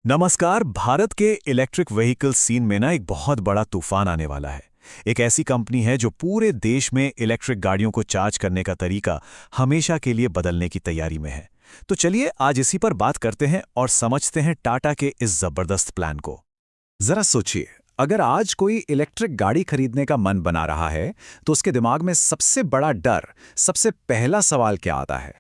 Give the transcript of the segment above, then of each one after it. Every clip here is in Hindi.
नमस्कार। भारत के इलेक्ट्रिक व्हीकल सीन में ना एक बहुत बड़ा तूफान आने वाला है। एक ऐसी कंपनी है जो पूरे देश में इलेक्ट्रिक गाड़ियों को चार्ज करने का तरीका हमेशा के लिए बदलने की तैयारी में है। तो चलिए आज इसी पर बात करते हैं और समझते हैं टाटा के इस जबरदस्त प्लान को। जरा सोचिए, अगर आज कोई इलेक्ट्रिक गाड़ी खरीदने का मन बना रहा है तो उसके दिमाग में सबसे बड़ा डर, सबसे पहला सवाल क्या आता है?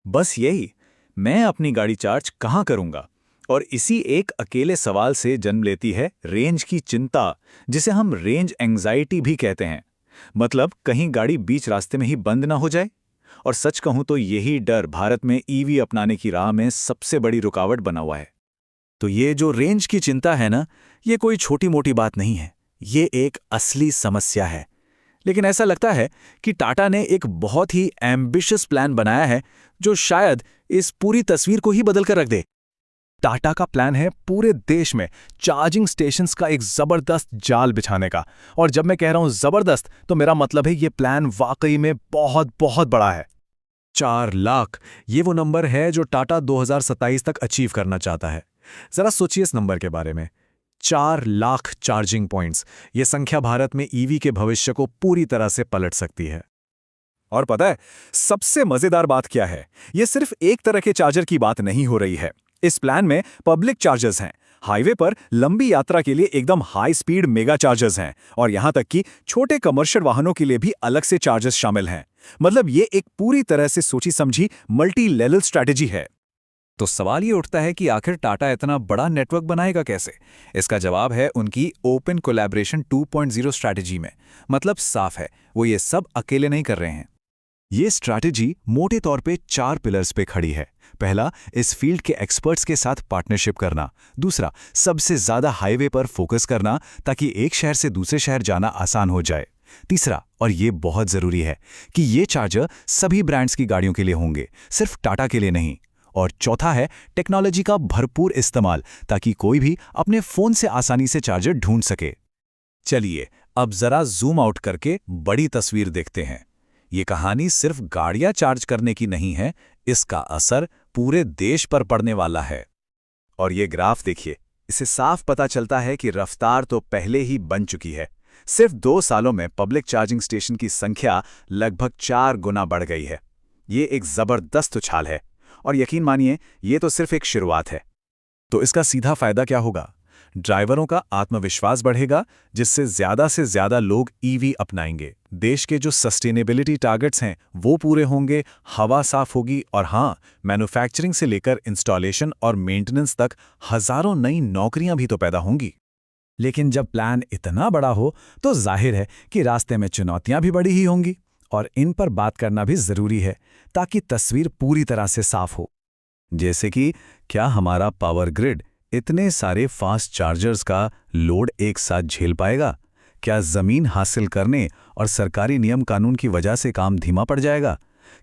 बस यही, मैं अपनी गाड़ी चार्ज कहाँ करूंगा। और इसी एक अकेले सवाल से जन्म लेती है रेंज की चिंता, जिसे हम रेंज एंग्जाइटी भी कहते हैं। मतलब कहीं गाड़ी बीच रास्ते में ही बंद ना हो जाए। और सच कहूं तो यही डर भारत में ईवी अपनाने की राह में सबसे बड़ी रुकावट बना हुआ है। तो ये जो रेंज की चिंता है ना, ये कोई छोटी मोटी बात नहीं है, ये एक असली समस्या है। लेकिन ऐसा लगता है कि टाटा ने एक बहुत ही एम्बिशियस प्लान बनाया है जो शायद इस पूरी तस्वीर को ही बदल कर रख दे। टाटा का प्लान है पूरे देश में चार्जिंग स्टेशंस का एक जबरदस्त जाल बिछाने का। और जब मैं कह रहा हूं जबरदस्त, तो मेरा मतलब है ये प्लान वाकई में बहुत बहुत बड़ा है। 4 लाख, ये वो नंबर है जो टाटा 2027 तक अचीव करना चाहता है। जरा सोचिए इस नंबर के बारे में। 4 लाख चार्जिंग पॉइंट्स, ये संख्या भारत में ईवी के भविष्य को पूरी तरह से पलट सकती है। और पता है सबसे मजेदार बात क्या है? ये सिर्फ एक तरह के चार्जर की बात नहीं हो रही है। इस प्लान में पब्लिक चार्जर्स हैं, हाईवे पर लंबी यात्रा के लिए एकदम हाई स्पीड मेगा चार्जर्स हैं, और यहां तक कि छोटे कमर्शियल वाहनों के लिए भी अलग से चार्जर्स शामिल हैं। मतलब ये एक पूरी तरह से सोची समझी मल्टी लेवल स्ट्रैटेजी है। तो सवाल ये उठता है कि आखिर टाटा इतना बड़ा नेटवर्क बनाएगा कैसे? इसका जवाब है उनकी ओपन कोलैबोरेशन 2.0 स्ट्रैटेजी में। मतलब साफ है, वो ये सब अकेले नहीं कर रहे हैं। ये स्ट्रैटेजी मोटे तौर पे 4 पिलर्स पे खड़ी है। पहला, इस फील्ड के एक्सपर्ट्स के साथ पार्टनरशिप करना। दूसरा, सबसे ज्यादा हाईवे पर फोकस करना ताकि एक शहर से दूसरे शहर जाना आसान हो जाए। तीसरा, और ये बहुत जरूरी है, कि ये चार्जर सभी ब्रांड्स की गाड़ियों के लिए होंगे, सिर्फ टाटा के लिए नहीं। और चौथा है टेक्नोलॉजी का भरपूर इस्तेमाल, ताकि कोई भी अपने फोन से आसानी से चार्जर ढूंढ सके। चलिए अब जरा जूम आउट करके बड़ी तस्वीर देखते हैं। ये कहानी सिर्फ गाड़ियां चार्ज करने की नहीं है, इसका असर पूरे देश पर पड़ने वाला है। और ये ग्राफ देखिए, इससे साफ पता चलता है कि रफ्तार तो पहले ही बन चुकी है। सिर्फ 2 सालों में पब्लिक चार्जिंग स्टेशन की संख्या लगभग 4 गुना बढ़ गई है। ये एक जबरदस्त उछाल है, और यकीन मानिए ये तो सिर्फ एक शुरुआत है। तो इसका सीधा फायदा क्या होगा? ड्राइवरों का आत्मविश्वास बढ़ेगा, जिससे ज्यादा से ज्यादा लोग ईवी अपनाएंगे। देश के जो सस्टेनेबिलिटी टारगेट्स हैं वो पूरे होंगे, हवा साफ होगी, और हाँ, मैन्युफैक्चरिंग से लेकर इंस्टॉलेशन और मेंटेनेंस तक हजारों नई नौकरियां भी तो पैदा होंगी। लेकिन जब प्लान इतना बड़ा हो तो जाहिर है कि रास्ते में चुनौतियां भी बड़ी ही होंगी, और इन पर बात करना भी जरूरी है ताकि तस्वीर पूरी तरह से साफ हो। जैसे कि क्या हमारा पावर ग्रिड इतने सारे फास्ट चार्जर्स का लोड एक साथ झेल पाएगा? क्या जमीन हासिल करने और सरकारी नियम कानून की वजह से काम धीमा पड़ जाएगा?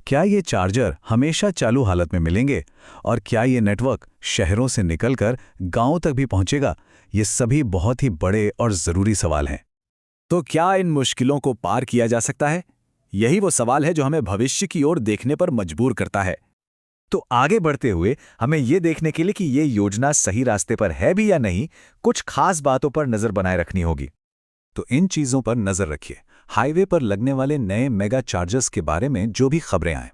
क्या ये चार्जर हमेशा चालू हालत में मिलेंगे? और क्या ये नेटवर्क शहरों से निकलकर गांवों तक भी पहुंचेगा? ये सभी बहुत ही बड़े और जरूरी सवाल हैं। तो क्या इन मुश्किलों को पार किया जा सकता है? यही वो सवाल है जो हमें भविष्य की ओर देखने पर मजबूर करता है। तो आगे बढ़ते हुए हमें ये देखने के लिए कि ये योजना सही रास्ते पर है भी या नहीं, कुछ खास बातों पर नजर बनाए रखनी होगी। तो इन चीजों पर नजर रखिए। हाईवे पर लगने वाले नए मेगा चार्जर्स के बारे में जो भी खबरें आएं,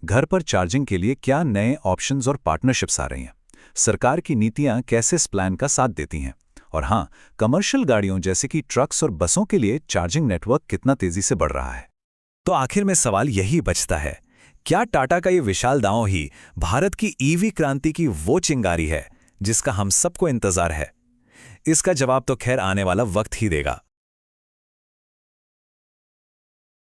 घर पर चार्जिंग के लिए क्या नए ऑप्शंस और पार्टनरशिप्स आ रही हैं, सरकार की नीतियां कैसे इस प्लान का साथ देती हैं, और हाँ, कमर्शियल गाड़ियों जैसे कि ट्रक्स और बसों के लिए चार्जिंग नेटवर्क कितना तेजी से बढ़ रहा है। तो आखिर में सवाल यही बचता है, क्या टाटा का ये विशाल दांव ही भारत की ईवी क्रांति की वो चिंगारी है जिसका हम सबको इंतजार है? इसका जवाब तो खैर आने वाला वक्त ही देगा।